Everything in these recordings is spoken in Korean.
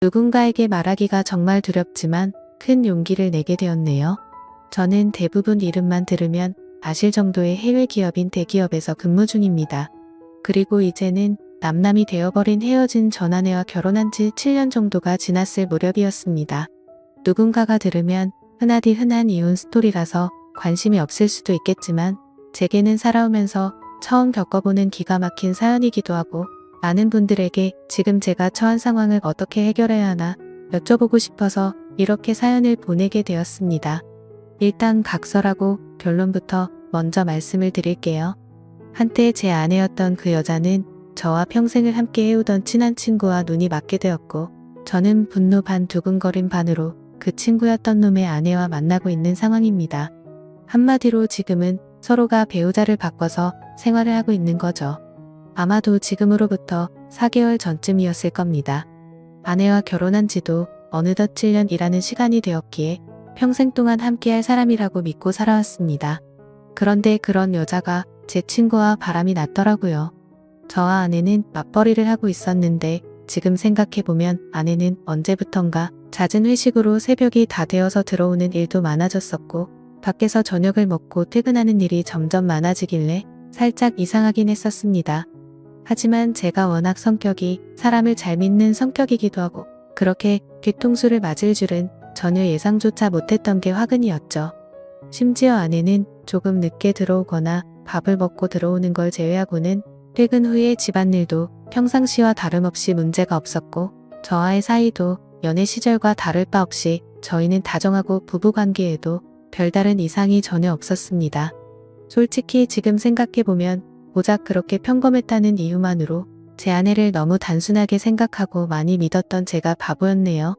누군가에게 말하기가 정말 두렵지만 큰 용기를 내게 되었네요. 저는 대부분 이름만 들으면 아실 정도의 해외 기업인 대기업에서 근무 중입니다. 그리고 이제는 남남이 되어버린 헤어진 전 아내와 결혼한 지 7년 정도가 지났을 무렵이었습니다. 누군가가 들으면 흔하디 흔한 이혼 스토리라서 관심이 없을 수도 있겠지만 제게는 살아오면서 처음 겪어보는 기가 막힌 사연이기도 하고 많은 분들에게 지금 제가 처한 상황을 어떻게 해결해야 하나 여쭤보고 싶어서 이렇게 사연을 보내게 되었습니다. 일단 각설하고 결론부터 먼저 말씀을 드릴게요. 한때 제 아내였던 그 여자는 저와 평생을 함께 해오던 친한 친구와 눈이 맞게 되었고 저는 분노 반 두근거림 반으로 그 친구였던 놈의 아내와 만나고 있는 상황입니다. 한마디로 지금은 서로가 배우자를 바꿔서 생활을 하고 있는 거죠. 아마도 지금으로부터 4개월 전쯤이었을 겁니다. 아내와 결혼한 지도 어느덧 7년이라는 시간이 되었기에 평생 동안 함께할 사람이라고 믿고 살아왔습니다. 그런데 그런 여자가 제 친구와 바람이 났더라고요. 저와 아내는 맞벌이를 하고 있었는데 지금 생각해보면 아내는 언제부턴가 잦은 회식으로 새벽이 다 되어서 들어오는 일도 많아졌었고 밖에서 저녁을 먹고 퇴근하는 일이 점점 많아지길래 살짝 이상하긴 했었습니다. 하지만 제가 워낙 성격이 사람을 잘 믿는 성격이기도 하고 그렇게 뒤통수를 맞을 줄은 전혀 예상조차 못했던 게 화근이었죠. 심지어 아내는 조금 늦게 들어오거나 밥을 먹고 들어오는 걸 제외하고는 퇴근 후에 집안일도 평상시와 다름없이 문제가 없었고 저와의 사이도 연애 시절과 다를 바 없이 저희는 다정하고 부부관계에도 별다른 이상이 전혀 없었습니다. 솔직히 지금 생각해보면 고작 그렇게 평범했다는 이유만으로 제 아내를 너무 단순하게 생각하고 많이 믿었던 제가 바보였네요.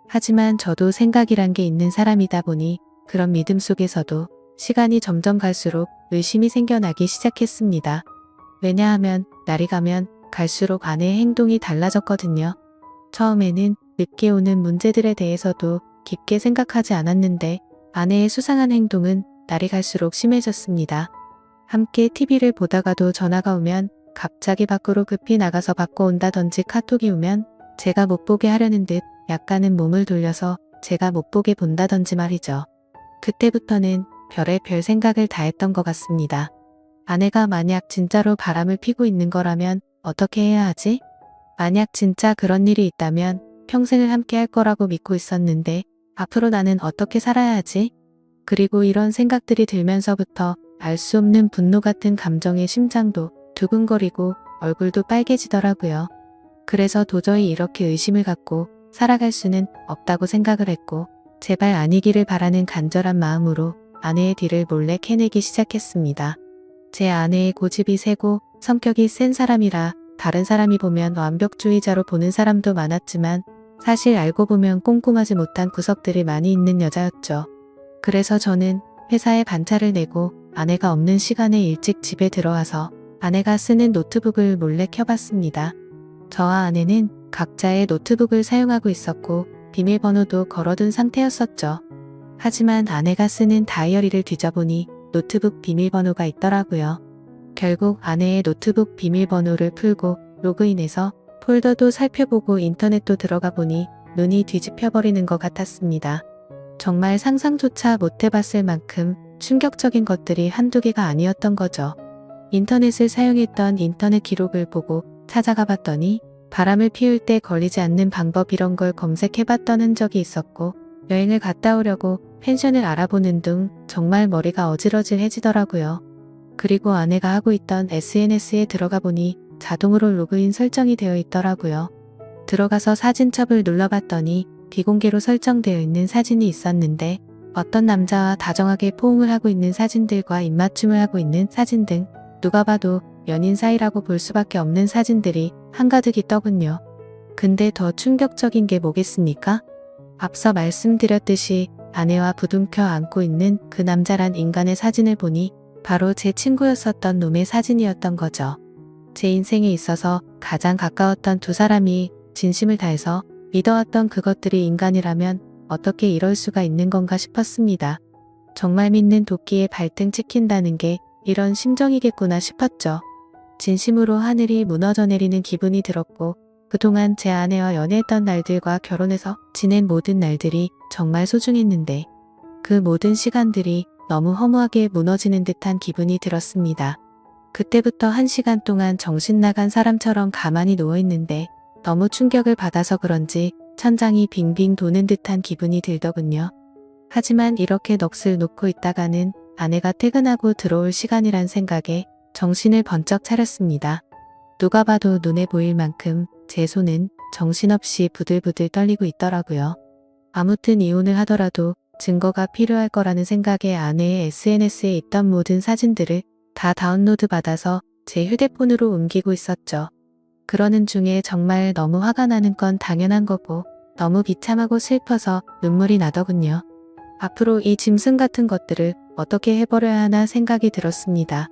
하지만 저도 생각이란 게 있는 사람이다 보니 그런 믿음 속에서도 시간이 점점 갈수록 의심이 생겨나기 시작했습니다. 왜냐하면 날이 가면 갈수록 아내의 행동이 달라졌거든요. 처음에는 늦게 오는 문제들에 대해서도 깊게 생각하지 않았는데 아내의 수상한 행동은 날이 갈수록 심해졌습니다. 함께 TV를 보다가도 전화가 오면 갑자기 밖으로 급히 나가서 받고 온다든지 카톡이 오면 제가 못 보게 하려는 듯 약간은 몸을 돌려서 제가 못 보게 본다든지 말이죠. 그때부터는 별의별 생각을 다 했던 것 같습니다. 아내가 만약 진짜로 바람을 피고 있는 거라면 어떻게 해야 하지? 만약 진짜 그런 일이 있다면 평생을 함께 할 거라고 믿고 있었는데 앞으로 나는 어떻게 살아야 하지? 그리고 이런 생각들이 들면서부터 알 수 없는 분노 같은 감정의 심장도 두근거리고 얼굴도 빨개지더라고요. 그래서 도저히 이렇게 의심을 갖고 살아갈 수는 없다고 생각을 했고 제발 아니기를 바라는 간절한 마음으로 아내의 뒤를 몰래 캐내기 시작했습니다. 제 아내의 고집이 세고 성격이 센 사람이라 다른 사람이 보면 완벽주의자로 보는 사람도 많았지만 사실 알고 보면 꼼꼼하지 못한 구석들이 많이 있는 여자였죠. 그래서 저는 회사에 반차를 내고 아내가 없는 시간에 일찍 집에 들어와서 아내가 쓰는 노트북을 몰래 켜봤습니다. 저와 아내는 각자의 노트북을 사용하고 있었고 비밀번호도 걸어둔 상태였었죠. 하지만 아내가 쓰는 다이어리를 뒤져보니 노트북 비밀번호가 있더라고요. 결국 아내의 노트북 비밀번호를 풀고 로그인해서 폴더도 살펴보고 인터넷도 들어가 보니 눈이 뒤집혀버리는 것 같았습니다. 정말 상상조차 못해봤을 만큼 충격적인 것들이 한두 개가 아니었던 거죠. 인터넷을 사용했던 인터넷 기록을 보고 찾아가 봤더니 바람을 피울 때 걸리지 않는 방법 이런 걸 검색해봤던 흔적이 있었고 여행을 갔다 오려고 펜션을 알아보는 등 정말 머리가 어질어질해지더라고요. 그리고 아내가 하고 있던 SNS에 들어가 보니 자동으로 로그인 설정이 되어 있더라고요. 들어가서 사진첩을 눌러봤더니 비공개로 설정되어 있는 사진이 있었는데 어떤 남자와 다정하게 포옹을 하고 있는 사진들과 입맞춤을 하고 있는 사진 등 누가 봐도 연인 사이라고 볼 수밖에 없는 사진들이 한가득 있더군요. 근데 더 충격적인 게 뭐겠습니까? 앞서 말씀드렸듯이 아내와 부둥켜 안고 있는 그 남자란 인간의 사진을 보니 바로 제 친구였었던 놈의 사진이었던 거죠. 제 인생에 있어서 가장 가까웠던 두 사람이 진심을 다해서 믿어왔던 그것들이 인간이라면 어떻게 이럴 수가 있는 건가 싶었습니다. 정말 믿는 도끼에 발등 찍힌다는 게 이런 심정이겠구나 싶었죠. 진심으로 하늘이 무너져 내리는 기분이 들었고 그동안 제 아내와 연애했던 날들과 결혼해서 지낸 모든 날들이 정말 소중했는데 그 모든 시간들이 너무 허무하게 무너지는 듯한 기분이 들었습니다. 그때부터 1시간 동안 정신 나간 사람처럼 가만히 누워있는데 너무 충격을 받아서 그런지 천장이 빙빙 도는 듯한 기분이 들더군요. 하지만 이렇게 넋을 놓고 있다가는 아내가 퇴근하고 들어올 시간이란 생각에 정신을 번쩍 차렸습니다. 누가 봐도 눈에 보일 만큼 제 손은 정신없이 부들부들 떨리고 있더라고요. 아무튼 이혼을 하더라도 증거가 필요할 거라는 생각에 아내의 SNS에 있던 모든 사진들을 다 다운로드 받아서 제 휴대폰으로 옮기고 있었죠. 그러는 중에 정말 너무 화가 나는 건 당연한 거고 너무 비참하고 슬퍼서 눈물이 나더군요. 앞으로 이 짐승 같은 것들을 어떻게 해버려야 하나 생각이 들었습니다.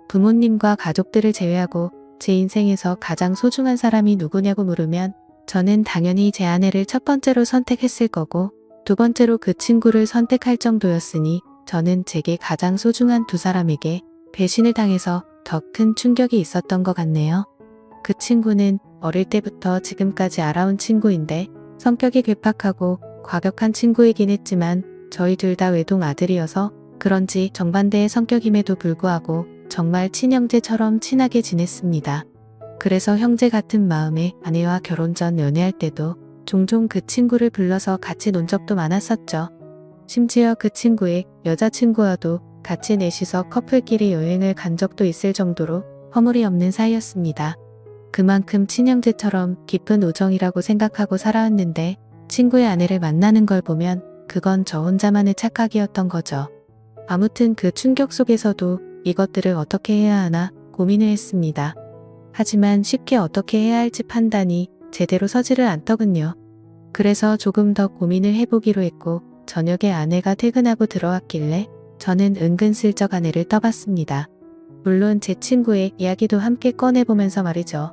부모님과 가족들을 제외하고 제 인생에서 가장 소중한 사람이 누구냐고 물으면 저는 당연히 제 아내를 첫 번째로 선택했을 거고 두 번째로 그 친구를 선택할 정도였으니 저는 제게 가장 소중한 두 사람에게 배신을 당해서 더 큰 충격이 있었던 것 같네요. 그 친구는 어릴 때부터 지금까지 알아온 친구인데 성격이 괴팍하고 과격한 친구이긴 했지만 저희 둘 다 외동 아들이어서 그런지 정반대의 성격임에도 불구하고 정말 친형제처럼 친하게 지냈습니다. 그래서 형제 같은 마음에 아내와 결혼 전 연애할 때도 종종 그 친구를 불러서 같이 논 적도 많았었죠. 심지어 그 친구의 여자친구와도 같이 넷이서 커플끼리 여행을 간 적도 있을 정도로 허물이 없는 사이였습니다. 그만큼 친형제처럼 깊은 우정이라고 생각하고 살아왔는데 친구의 아내를 만나는 걸 보면 그건 저 혼자만의 착각이었던 거죠. 아무튼 그 충격 속에서도 이것들을 어떻게 해야 하나 고민을 했습니다. 하지만 쉽게 어떻게 해야 할지 판단이 제대로 서지를 않더군요. 그래서 조금 더 고민을 해보기로 했고 저녁에 아내가 퇴근하고 들어왔길래 저는 은근슬쩍 아내를 떠봤습니다. 물론 제 친구의 이야기도 함께 꺼내보면서 말이죠.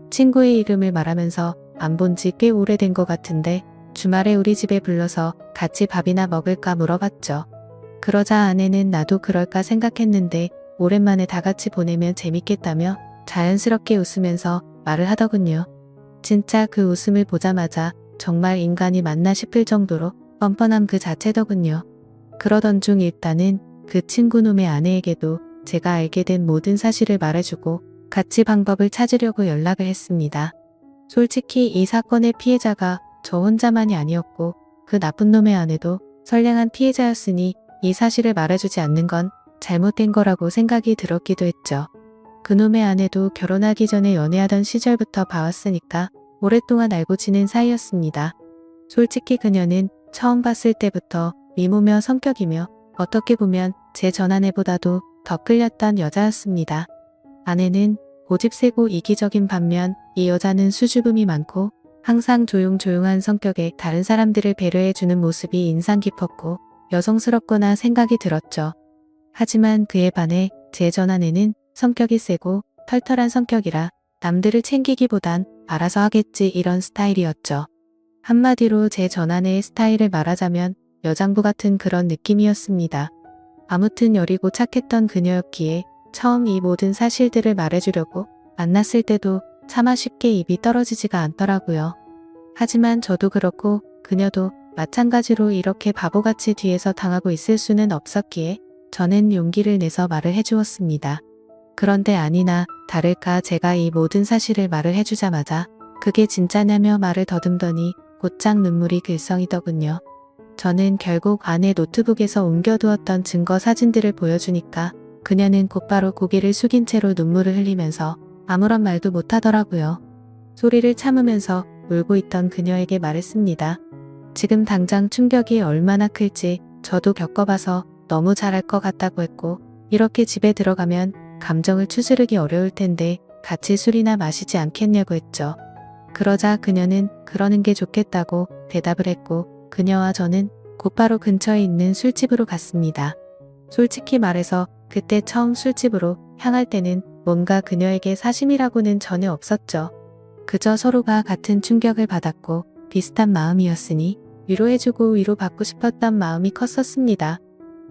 친구의 이름을 말하면서 안 본 지 꽤 오래된 것 같은데 주말에 우리 집에 불러서 같이 밥이나 먹을까 물어봤죠. 그러자 아내는 나도 그럴까 생각했는데 오랜만에 다 같이 보내면 재밌겠다며 자연스럽게 웃으면서 말을 하더군요. 진짜 그 웃음을 보자마자 정말 인간이 맞나 싶을 정도로 뻔뻔함 그 자체더군요. 그러던 중 일단은 그 친구놈의 아내에게도 제가 알게 된 모든 사실을 말해주고 같이 방법을 찾으려고 연락을 했습니다. 솔직히 이 사건의 피해자가 저 혼자만이 아니었고 그 나쁜 놈의 아내도 선량한 피해자였으니 이 사실을 말해주지 않는 건 잘못된 거라고 생각이 들었기도 했죠. 그놈의 아내도 결혼하기 전에 연애하던 시절부터 봐왔으니까 오랫동안 알고 지낸 사이였습니다. 솔직히 그녀는 처음 봤을 때부터 미모며 성격이며 어떻게 보면 제 전아내보다도 더 끌렸던 여자였습니다. 아내는 고집세고 이기적인 반면 이 여자는 수줍음이 많고 항상 조용조용한 성격에 다른 사람들을 배려해주는 모습이 인상 깊었고 여성스럽거나 생각이 들었죠. 하지만 그에 반해 제 전아내는 성격이 세고 털털한 성격이라 남들을 챙기기보단 알아서 하겠지 이런 스타일이었죠. 한마디로 제 전아내의 스타일을 말하자면 여장부 같은 그런 느낌이었습니다. 아무튼 여리고 착했던 그녀였기에 처음 이 모든 사실들을 말해주려고 만났을 때도 차마 쉽게 입이 떨어지지가 않더라고요. 하지만 저도 그렇고 그녀도 마찬가지로 이렇게 바보같이 뒤에서 당하고 있을 수는 없었기에 저는 용기를 내서 말을 해주었습니다. 그런데 아니나 다를까 제가 이 모든 사실을 말을 해주자마자 그게 진짜냐며 말을 더듬더니 곧장 눈물이 글썽이더군요. 저는 결국 아내 노트북에서 옮겨두었던 증거 사진들을 보여주니까 그녀는 곧바로 고개를 숙인 채로 눈물을 흘리면서 아무런 말도 못하더라고요. 소리를 참으면서 울고 있던 그녀에게 말했습니다. 지금 당장 충격이 얼마나 클지 저도 겪어봐서 너무 잘 알 것 같다고 했고 이렇게 집에 들어가면 감정을 추스르기 어려울 텐데 같이 술이나 마시지 않겠냐고 했죠. 그러자 그녀는 그러는 게 좋겠다고 대답을 했고 그녀와 저는 곧바로 근처에 있는 술집으로 갔습니다. 솔직히 말해서 그때 처음 술집으로 향할 때는 뭔가 그녀에게 사심이라고는 전혀 없었죠. 그저 서로가 같은 충격을 받았고 비슷한 마음이었으니 위로해주고 위로받고 싶었던 마음이 컸었습니다.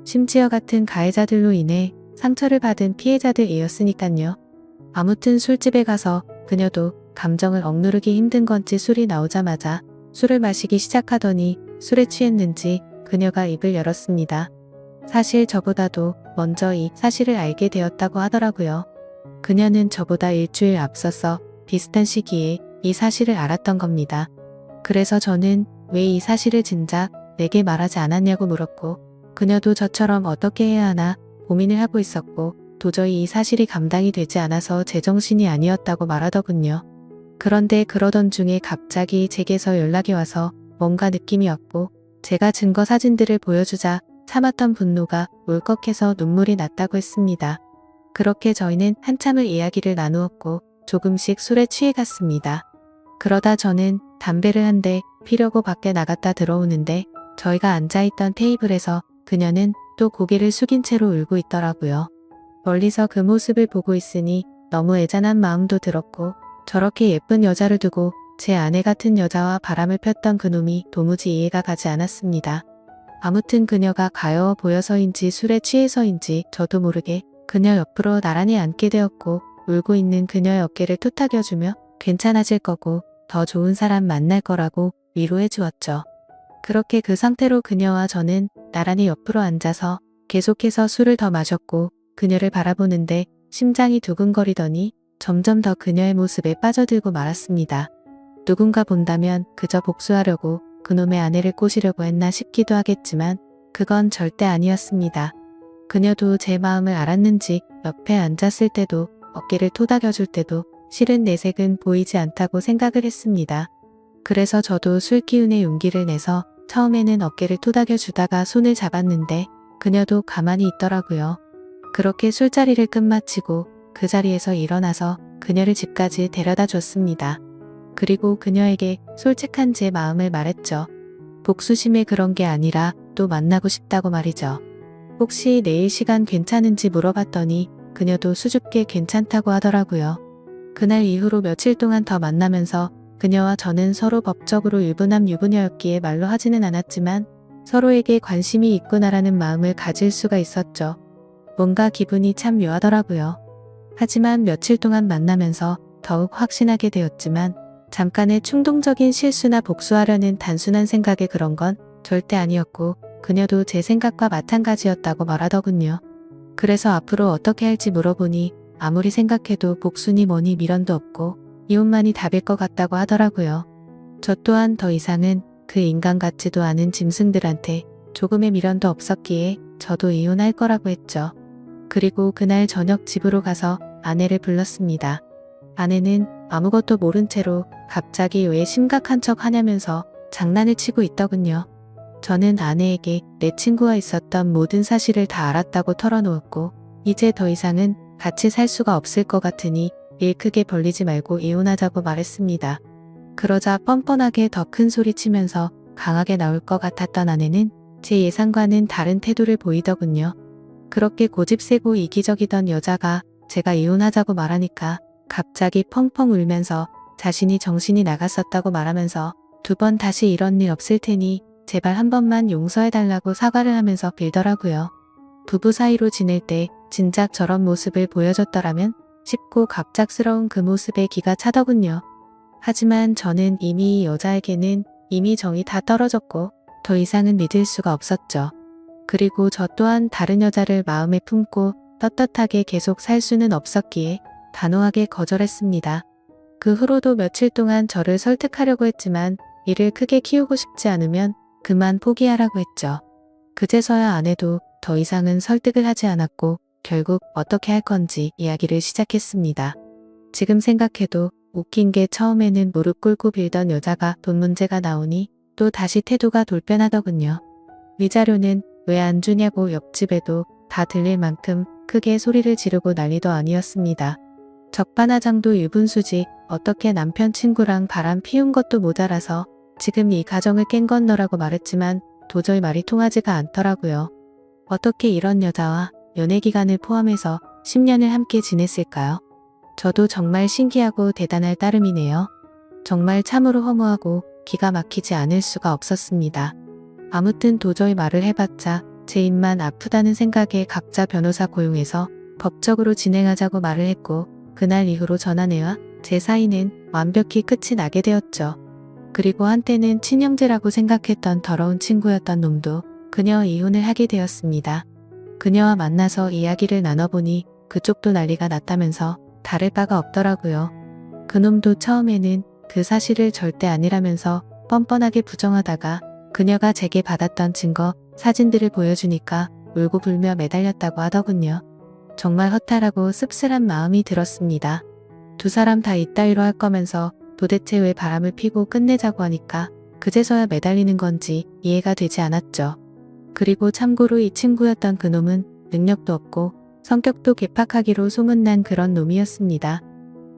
심지어 같은 가해자들로 인해 상처를 받은 피해자들이었으니깐요. 아무튼 술집에 가서 그녀도 감정을 억누르기 힘든 건지 술이 나오자마자 술을 마시기 시작하더니 술에 취했는지 그녀가 입을 열었습니다. 사실 저보다도 먼저 이 사실을 알게 되었다고 하더라고요. 그녀는 저보다 일주일 앞서서 비슷한 시기에 이 사실을 알았던 겁니다. 그래서 저는 왜 이 사실을 진작 내게 말하지 않았냐고 물었고, 그녀도 저처럼 어떻게 해야 하나 고민을 하고 있었고, 도저히 이 사실이 감당이 되지 않아서 제정신이 아니었다고 말하더군요. 그런데 그러던 중에 갑자기 제게서 연락이 와서 뭔가 느낌이 왔고, 제가 증거 사진들을 보여주자 참았던 분노가 울컥해서 눈물이 났다고 했습니다. 그렇게 저희는 한참을 이야기를 나누었고 조금씩 술에 취해갔습니다. 그러다 저는 담배를 한 대 피려고 밖에 나갔다 들어오는데 저희가 앉아있던 테이블에서 그녀는 또 고개를 숙인 채로 울고 있더라고요. 멀리서 그 모습을 보고 있으니 너무 애잔한 마음도 들었고, 저렇게 예쁜 여자를 두고 제 아내 같은 여자와 바람을 폈던 그놈이 도무지 이해가 가지 않았습니다. 아무튼 그녀가 가여워 보여서인지 술에 취해서인지 저도 모르게 그녀 옆으로 나란히 앉게 되었고, 울고 있는 그녀의 어깨를 토닥여주며 괜찮아질 거고 더 좋은 사람 만날 거라고 위로해 주었죠. 그렇게 그 상태로 그녀와 저는 나란히 옆으로 앉아서 계속해서 술을 더 마셨고, 그녀를 바라보는데 심장이 두근거리더니 점점 더 그녀의 모습에 빠져들고 말았습니다. 누군가 본다면 그저 복수하려고 그놈의 아내를 꼬시려고 했나 싶기도 하겠지만 그건 절대 아니었습니다. 그녀도 제 마음을 알았는지 옆에 앉았을 때도 어깨를 토닥여줄 때도 실은 내색은 보이지 않다고 생각을 했습니다. 그래서 저도 술 기운에 용기를 내서 처음에는 어깨를 토닥여주다가 손을 잡았는데 그녀도 가만히 있더라고요. 그렇게 술자리를 끝마치고 그 자리에서 일어나서 그녀를 집까지 데려다 줬습니다. 그리고 그녀에게 솔직한 제 마음을 말했죠. 복수심에 그런 게 아니라 또 만나고 싶다고 말이죠. 혹시 내일 시간 괜찮은지 물어봤더니 그녀도 수줍게 괜찮다고 하더라고요. 그날 이후로 며칠 동안 더 만나면서 그녀와 저는 서로 법적으로 유부남 유부녀였기에 말로 하지는 않았지만 서로에게 관심이 있구나라는 마음을 가질 수가 있었죠. 뭔가 기분이 참 묘하더라고요. 하지만 며칠 동안 만나면서 더욱 확신하게 되었지만 잠깐의 충동적인 실수나 복수하려는 단순한 생각에 그런 건 절대 아니었고, 그녀도 제 생각과 마찬가지였다고 말하더군요. 그래서 앞으로 어떻게 할지 물어보니 아무리 생각해도 복수니 뭐니 미련도 없고 이혼만이 답일 것 같다고 하더라고요. 저 또한 더 이상은 그 인간 같지도 않은 짐승들한테 조금의 미련도 없었기에 저도 이혼할 거라고 했죠. 그리고 그날 저녁 집으로 가서 아내를 불렀습니다. 아내는 아무것도 모른 채로 갑자기 왜 심각한 척 하냐면서 장난을 치고 있더군요. 저는 아내에게 내 친구와 있었던 모든 사실을 다 알았다고 털어놓았고, 이제 더 이상은 같이 살 수가 없을 것 같으니 일 크게 벌리지 말고 이혼하자고 말했습니다. 그러자 뻔뻔하게 더 큰 소리 치면서 강하게 나올 것 같았던 아내는 제 예상과는 다른 태도를 보이더군요. 그렇게 고집세고 이기적이던 여자가 제가 이혼하자고 말하니까 갑자기 펑펑 울면서 자신이 정신이 나갔었다고 말하면서 두 번 다시 이런 일 없을 테니 제발 한 번만 용서해달라고 사과를 하면서 빌더라고요. 부부 사이로 지낼 때 진작 저런 모습을 보여줬더라면 싶고 갑작스러운 그 모습에 기가 차더군요. 하지만 저는 이미 이 여자에게는 이미 정이 다 떨어졌고 더 이상은 믿을 수가 없었죠. 그리고 저 또한 다른 여자를 마음에 품고 떳떳하게 계속 살 수는 없었기에 단호하게 거절했습니다. 그 후로도 며칠 동안 저를 설득하려고 했지만 이를 크게 키우고 싶지 않으면 그만 포기하라고 했죠. 그제서야 아내도 더 이상은 설득을 하지 않았고 결국 어떻게 할 건지 이야기를 시작했습니다. 지금 생각해도 웃긴 게 처음에는 무릎 꿇고 빌던 여자가 돈 문제가 나오니 또 다시 태도가 돌변하더군요. 위자료는 왜 안 주냐고 옆집에도 다 들릴 만큼 크게 소리를 지르고 난리도 아니었습니다. 적반하장도 유분수지 어떻게 남편 친구랑 바람 피운 것도 모자라서 지금 이 가정을 깬 건 너라고 말했지만 도저히 말이 통하지가 않더라고요. 어떻게 이런 여자와 연애기간을 포함해서 10년을 함께 지냈을까요? 저도 정말 신기하고 대단할 따름이네요. 정말 참으로 허무하고 기가 막히지 않을 수가 없었습니다. 아무튼 도저히 말을 해봤자 제 입만 아프다는 생각에 각자 변호사 고용해서 법적으로 진행하자고 말을 했고, 그날 이후로 전 아내와 제 사이는 완벽히 끝이 나게 되었죠. 그리고 한때는 친형제라고 생각했던 더러운 친구였던 놈도 그녀와 이혼을 하게 되었습니다. 그녀와 만나서 이야기를 나눠보니 그쪽도 난리가 났다면서 다를 바가 없더라고요. 그놈도 처음에는 그 사실을 절대 아니라면서 뻔뻔하게 부정하다가 그녀가 제게 받았던 증거, 사진들을 보여주니까 울고 불며 매달렸다고 하더군요. 정말 허탈하고 씁쓸한 마음이 들었습니다. 두 사람 다 이따위로 할 거면서 도대체 왜 바람을 피고 끝내자고 하니까 그제서야 매달리는 건지 이해가 되지 않았죠. 그리고 참고로 이 친구였던 그놈은 능력도 없고 성격도 괴팍하기로 소문난 그런 놈이었습니다.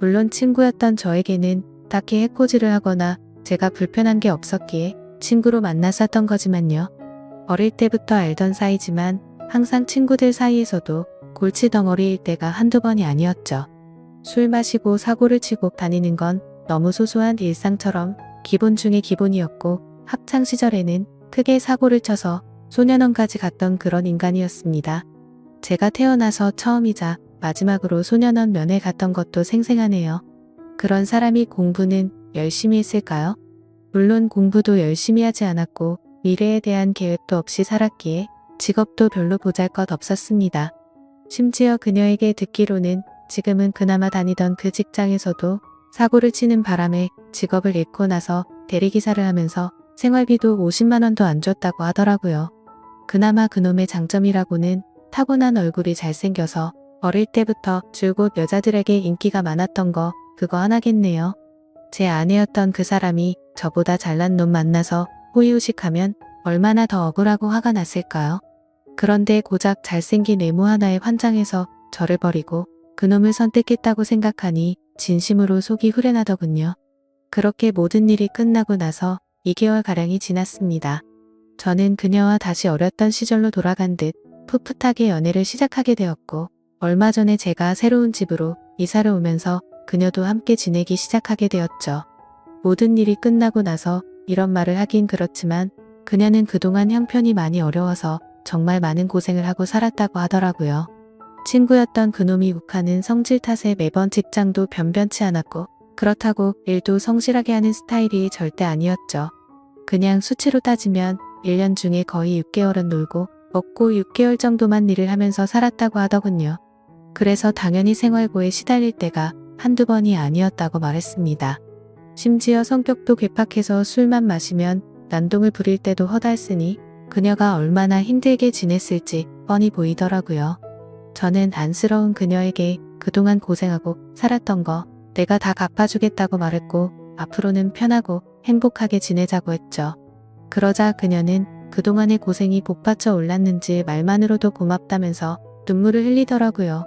물론 친구였던 저에게는 딱히 해코지를 하거나 제가 불편한 게 없었기에 친구로 만났었던 거지만요. 어릴 때부터 알던 사이지만 항상 친구들 사이에서도 골치덩어리일 때가 한두 번이 아니었죠. 술 마시고 사고를 치고 다니는 건 너무 소소한 일상처럼 기본 중의 기본이었고 학창시절에는 크게 사고를 쳐서 소년원까지 갔던 그런 인간이었습니다. 제가 태어나서 처음이자 마지막으로 소년원 면회 갔던 것도 생생하네요. 그런 사람이 공부는 열심히 했을까요? 물론 공부도 열심히 하지 않았고 미래에 대한 계획도 없이 살았기에 직업도 별로 보잘것 없었습니다. 심지어 그녀에게 듣기로는 지금은 그나마 다니던 그 직장에서도 사고를 치는 바람에 직업을 잃고 나서 대리기사를 하면서 생활비도 50만 원도 안 줬다고 하더라고요. 그나마 그놈의 장점이라고는 타고난 얼굴이 잘생겨서 어릴 때부터 줄곧 여자들에게 인기가 많았던 거 그거 하나겠네요. 제 아내였던 그 사람이 저보다 잘난 놈 만나서 호의호식하면 얼마나 더 억울하고 화가 났을까요? 그런데 고작 잘생긴 외모 하나에 환장해서 저를 버리고 그놈을 선택했다고 생각하니 진심으로 속이 후련하더군요. 그렇게 모든 일이 끝나고 나서 2개월가량이 지났습니다. 저는 그녀와 다시 어렸던 시절로 돌아간 듯 풋풋하게 연애를 시작하게 되었고 얼마 전에 제가 새로운 집으로 이사를 오면서 그녀도 함께 지내기 시작하게 되었죠. 모든 일이 끝나고 나서 이런 말을 하긴 그렇지만 그녀는 그동안 형편이 많이 어려워서 정말 많은 고생을 하고 살았다고 하더라고요. 친구였던 그놈이 욱하는 성질 탓에 매번 직장도 변변치 않았고 그렇다고 일도 성실하게 하는 스타일이 절대 아니었죠. 그냥 수치로 따지면 1년 중에 거의 6개월은 놀고 먹고 6개월 정도만 일을 하면서 살았다고 하더군요. 그래서 당연히 생활고에 시달릴 때가 한두 번이 아니었다고 말했습니다. 심지어 성격도 괴팍해서 술만 마시면 난동을 부릴 때도 허다했으니 그녀가 얼마나 힘들게 지냈을지 뻔히 보이더라고요. 저는 안쓰러운 그녀에게 그동안 고생하고 살았던 거 내가 다 갚아주겠다고 말했고 앞으로는 편하고 행복하게 지내자고 했죠. 그러자 그녀는 그동안의 고생이 복받쳐 올랐는지 말만으로도 고맙다면서 눈물을 흘리더라고요.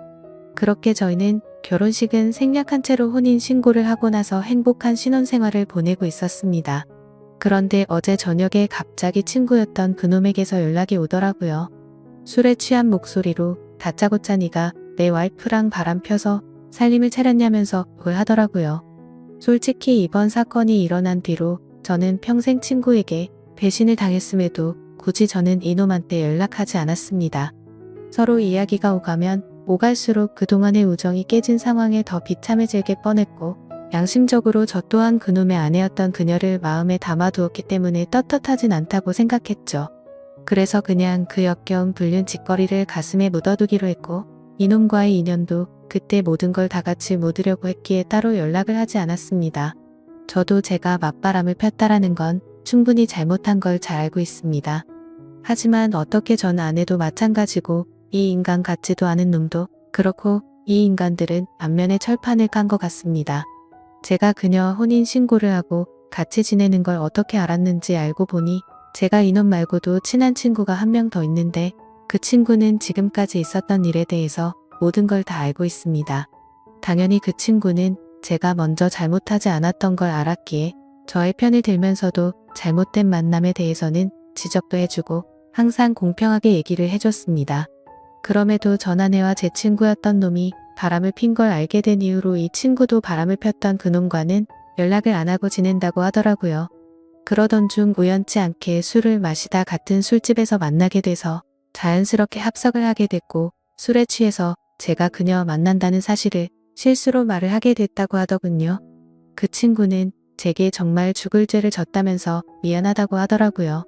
그렇게 저희는 결혼식은 생략한 채로 혼인신고를 하고 나서 행복한 신혼생활을 보내고 있었습니다. 그런데 어제 저녁에 갑자기 친구였던 그놈에게서 연락이 오더라고요. 술에 취한 목소리로 다짜고짜 네가 내 와이프랑 바람 펴서 살림을 차렸냐면서 그걸 하더라고요. 솔직히 이번 사건이 일어난 뒤로 저는 평생 친구에게 배신을 당했음에도 굳이 저는 이놈한테 연락하지 않았습니다. 서로 이야기가 오가면 오갈수록 그동안의 우정이 깨진 상황에 더 비참해지게 뻔했고 양심적으로 저 또한 그놈의 아내였던 그녀를 마음에 담아두었기 때문에 떳떳하진 않다고 생각했죠. 그래서 그냥 그 역겨운 불륜 짓거리를 가슴에 묻어두기로 했고 이놈과의 인연도 그때 모든 걸 다 같이 묻으려고 했기에 따로 연락을 하지 않았습니다. 저도 제가 맞바람을 폈다라는 건 충분히 잘못한 걸 잘 알고 있습니다. 하지만 어떻게 전 아내도 마찬가지고 이 인간 같지도 않은 놈도 그렇고 이 인간들은 안면에 철판을 깐 것 같습니다. 제가 그녀와 혼인신고를 하고 같이 지내는 걸 어떻게 알았는지 알고 보니 제가 이놈 말고도 친한 친구가 한 명 더 있는데 그 친구는 지금까지 있었던 일에 대해서 모든 걸 다 알고 있습니다. 당연히 그 친구는 제가 먼저 잘못하지 않았던 걸 알았기에 저의 편을 들면서도 잘못된 만남에 대해서는 지적도 해주고 항상 공평하게 얘기를 해줬습니다. 그럼에도 전 아내와 제 친구였던 놈이 바람을 핀 걸 알게 된 이후로 이 친구도 바람을 폈던 그놈과는 연락을 안 하고 지낸다고 하더라고요. 그러던 중 우연치 않게 술을 마시다 같은 술집에서 만나게 돼서 자연스럽게 합석을 하게 됐고 술에 취해서 제가 그녀와 만난다는 사실을 실수로 말을 하게 됐다고 하더군요. 그 친구는 제게 정말 죽을 죄를 졌다면서 미안하다고 하더라고요.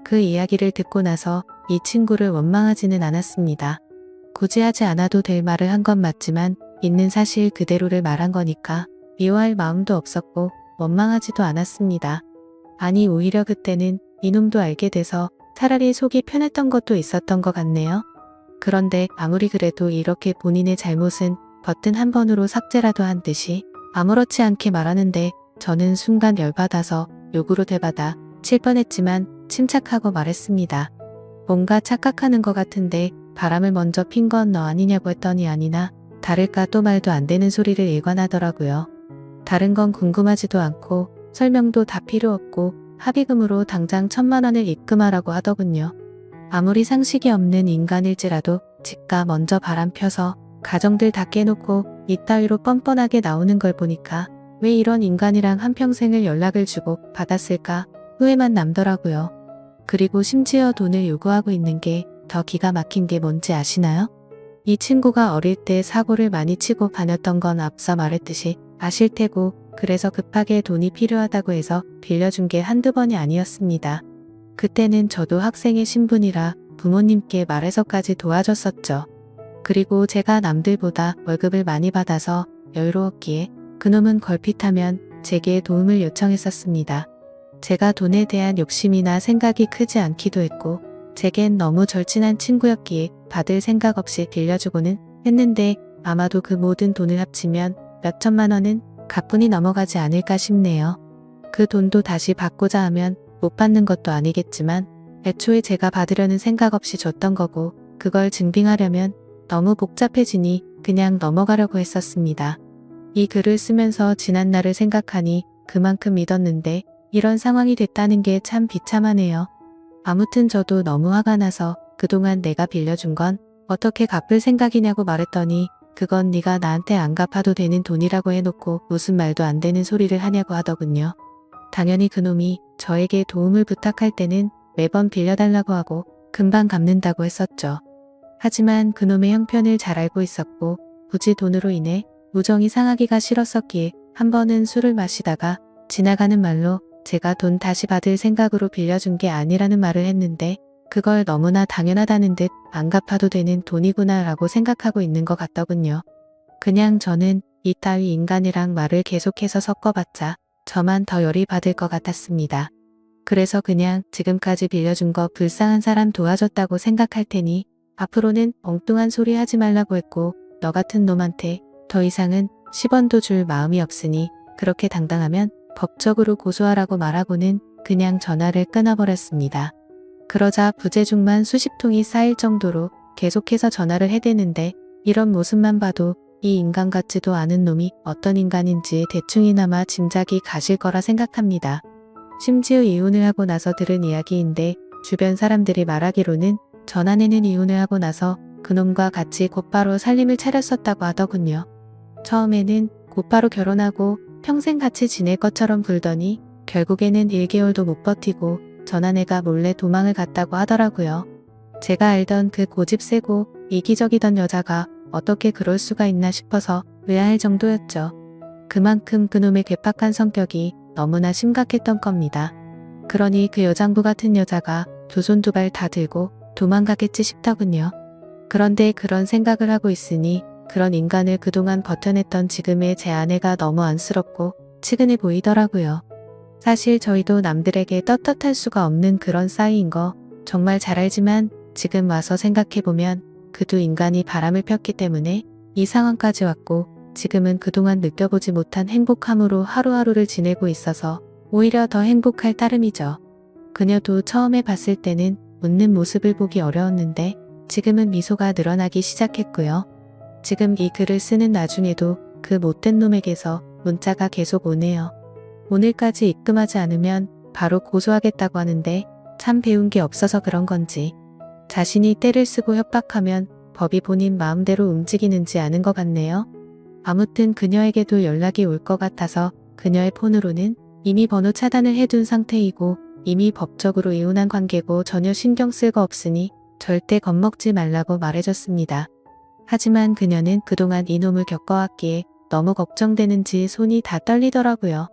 그 이야기를 듣고 나서 이 친구를 원망하지는 않았습니다. 굳이 하지 않아도 될 말을 한 건 맞지만 있는 사실 그대로를 말한 거니까 미워할 마음도 없었고 원망하지도 않았습니다. 아니 오히려 그때는 이놈도 알게 돼서 차라리 속이 편했던 것도 있었던 것 같네요. 그런데 아무리 그래도 이렇게 본인의 잘못은 버튼 한 번으로 삭제라도 한 듯이 아무렇지 않게 말하는데 저는 순간 열받아서 욕으로 되받아 칠 뻔했지만 침착하고 말했습니다. 뭔가 착각하는 것 같은데 바람을 먼저 핀 건 너 아니냐고 했더니 아니나 다를까 또 말도 안 되는 소리를 일관하더라고요. 다른 건 궁금하지도 않고 설명도 다 필요 없고 합의금으로 당장 1,000만 원을 입금하라고 하더군요. 아무리 상식이 없는 인간일지라도 지가 먼저 바람 펴서 가정들 다 깨놓고 이따위로 뻔뻔하게 나오는 걸 보니까 왜 이런 인간이랑 한평생을 연락을 주고 받았을까 후회만 남더라고요. 그리고 심지어 돈을 요구하고 있는 게 더 기가 막힌 게 뭔지 아시나요? 이 친구가 어릴 때 사고를 많이 치고 다녔던 건 앞서 말했듯이 아실 테고 그래서 급하게 돈이 필요하다고 해서 빌려준 게 한두 번이 아니었습니다. 그때는 저도 학생의 신분이라 부모님께 말해서까지 도와줬었죠. 그리고 제가 남들보다 월급을 많이 받아서 여유로웠기에 그놈은 걸핏하면 제게 도움을 요청했었습니다. 제가 돈에 대한 욕심이나 생각이 크지 않기도 했고 제겐 너무 절친한 친구였기에 받을 생각 없이 빌려주고는 했는데 아마도 그 모든 돈을 합치면 몇 천만 원은 가뿐히 넘어가지 않을까 싶네요. 그 돈도 다시 받고자 하면 못 받는 것도 아니겠지만 애초에 제가 받으려는 생각 없이 줬던 거고 그걸 증빙하려면 너무 복잡해지니 그냥 넘어가려고 했었습니다. 이 글을 쓰면서 지난 날을 생각하니 그만큼 믿었는데 이런 상황이 됐다는 게 참 비참하네요. 아무튼 저도 너무 화가 나서 그동안 내가 빌려준 건 어떻게 갚을 생각이냐고 말했더니 그건 네가 나한테 안 갚아도 되는 돈이라고 해놓고 무슨 말도 안 되는 소리를 하냐고 하더군요. 당연히 그놈이 저에게 도움을 부탁할 때는 매번 빌려달라고 하고 금방 갚는다고 했었죠. 하지만 그놈의 형편을 잘 알고 있었고 굳이 돈으로 인해 우정이 상하기가 싫었었기에 한 번은 술을 마시다가 지나가는 말로 제가 돈 다시 받을 생각으로 빌려준 게 아니라는 말을 했는데 그걸 너무나 당연하다는 듯 안 갚아도 되는 돈이구나 라고 생각하고 있는 것 같더군요. 그냥 저는 이따위 인간이랑 말을 계속해서 섞어봤자 저만 더 열이 받을 것 같았습니다. 그래서 그냥 지금까지 빌려준 거 불쌍한 사람 도와줬다고 생각할 테니 앞으로는 엉뚱한 소리 하지 말라고 했고 너 같은 놈한테 더 이상은 10원도 줄 마음이 없으니 그렇게 당당하면 법적으로 고소하라고 말하고는 그냥 전화를 끊어버렸습니다. 그러자 부재중만 수십 통이 쌓일 정도로 계속해서 전화를 해대는데 이런 모습만 봐도 이 인간 같지도 않은 놈이 어떤 인간인지 대충이나마 짐작이 가실 거라 생각합니다. 심지어 이혼을 하고 나서 들은 이야기인데 주변 사람들이 말하기로는 전 아내는 이혼을 하고 나서 그놈과 같이 곧바로 살림을 차렸었다고 하더군요. 처음에는 곧바로 결혼하고 평생 같이 지낼 것처럼 굴더니 결국에는 1개월도 못 버티고 전 아내가 몰래 도망을 갔다고 하더라고요. 제가 알던 그 고집 세고 이기적이던 여자가 어떻게 그럴 수가 있나 싶어서 의아할 정도였죠. 그만큼 그놈의 괴팍한 성격이 너무나 심각했던 겁니다. 그러니 그 여장부 같은 여자가 두 손 두 발 다 들고 도망가겠지 싶더군요. 그런데 그런 생각을 하고 있으니 그런 인간을 그동안 버텨냈던 지금의 제 아내가 너무 안쓰럽고 치근해 보이더라고요. 사실 저희도 남들에게 떳떳할 수가 없는 그런 싸이인 거 정말 잘 알지만 지금 와서 생각해보면 그 두 인간이 바람을 폈기 때문에 이 상황까지 왔고 지금은 그동안 느껴보지 못한 행복함으로 하루하루를 지내고 있어서 오히려 더 행복할 따름이죠. 그녀도 처음에 봤을 때는 웃는 모습을 보기 어려웠는데 지금은 미소가 늘어나기 시작했고요. 지금 이 글을 쓰는 나중에도 그 못된 놈에게서 문자가 계속 오네요. 오늘까지 입금하지 않으면 바로 고소하겠다고 하는데 참 배운 게 없어서 그런 건지 자신이 때를 쓰고 협박하면 법이 본인 마음대로 움직이는지 아는 것 같네요. 아무튼 그녀에게도 연락이 올 것 같아서 그녀의 폰으로는 이미 번호 차단을 해둔 상태이고 이미 법적으로 이혼한 관계고 전혀 신경 쓸 거 없으니 절대 겁먹지 말라고 말해줬습니다. 하지만 그녀는 그동안 이놈을 겪어왔기에 너무 걱정되는지 손이 다 떨리더라고요.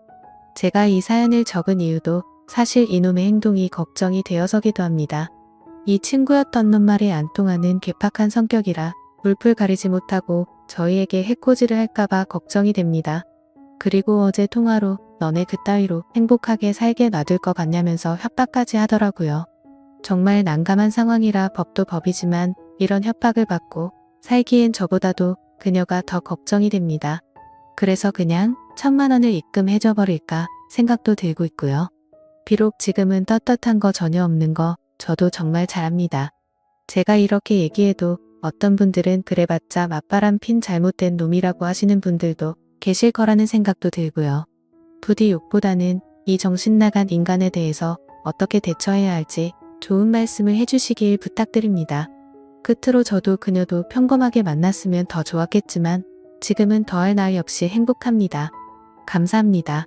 제가 이 사연을 적은 이유도 사실 이놈의 행동이 걱정이 되어서기도 합니다. 이 친구였던 놈 말이 안 통하는 괴팍한 성격이라 물풀 가리지 못하고 저희에게 해코지를 할까봐 걱정이 됩니다. 그리고 어제 통화로 너네 그따위로 행복하게 살게 놔둘 것 같냐면서 협박까지 하더라고요. 정말 난감한 상황이라 법도 법이지만 이런 협박을 받고 살기엔 저보다도 그녀가 더 걱정이 됩니다. 그래서 그냥 1,000만 원을 입금해줘 버릴까 생각도 들고 있고요. 비록 지금은 떳떳한 거 전혀 없는 거 저도 정말 잘 압니다. 제가 이렇게 얘기해도 어떤 분들은 그래봤자 맞바람 핀 잘못된 놈이라고 하시는 분들도 계실 거라는 생각도 들고요. 부디 욕보다는 이 정신 나간 인간에 대해서 어떻게 대처해야 할지 좋은 말씀을 해주시길 부탁드립니다. 끝으로 저도 그녀도 평범하게 만났으면 더 좋았겠지만 지금은 더할 나위 없이 행복합니다. 감사합니다.